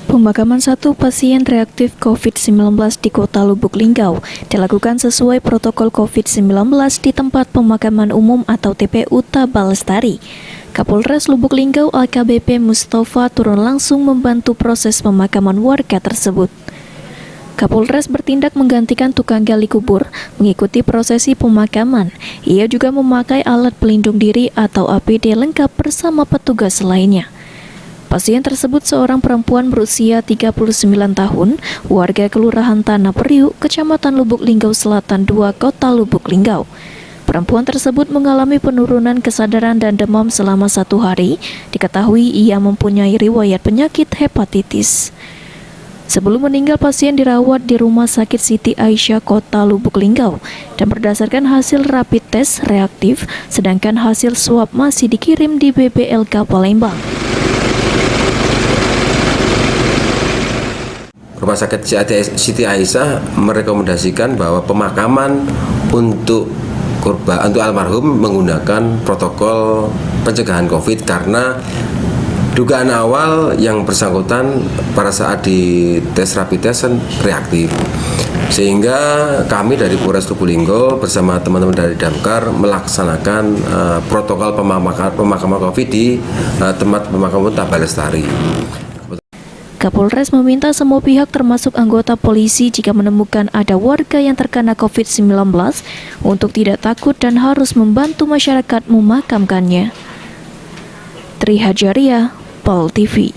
Pemakaman satu pasien reaktif COVID-19 di Kota Lubuk Linggau dilakukan sesuai protokol COVID-19 di tempat pemakaman umum atau TPU Tabal Lestari. Kapolres Lubuk Linggau AKBP Mustafa turun langsung membantu proses pemakaman warga tersebut. Kapolres bertindak menggantikan tukang gali kubur mengikuti prosesi pemakaman. Ia juga memakai alat pelindung diri atau APD lengkap bersama petugas lainnya. Pasien tersebut seorang perempuan berusia 39 tahun, warga Kelurahan Tanah Periuk, Kecamatan Lubuk Linggau Selatan 2, Kota Lubuk Linggau. Perempuan tersebut mengalami penurunan kesadaran dan demam selama 1 hari. Diketahui ia mempunyai riwayat penyakit hepatitis. Sebelum meninggal, pasien dirawat di Rumah Sakit Siti Aisyah Kota Lubuk Linggau dan berdasarkan hasil rapid test reaktif, sedangkan hasil swab masih dikirim di BBLK Palembang. Rumah Sakit Siti Aisyah merekomendasikan bahwa pemakaman untuk almarhum menggunakan protokol pencegahan COVID karena dugaan awal yang bersangkutan pada saat di tes rapid test reaktif. Sehingga kami dari Polres Lubuk Linggau bersama teman-teman dari Damkar melaksanakan protokol pemakaman COVID di tempat pemakaman Tabal Lestari. Kapolres meminta semua pihak termasuk anggota polisi jika menemukan ada warga yang terkena COVID-19 untuk tidak takut dan harus membantu masyarakat memakamkannya. Tri Hajaria, POL TV.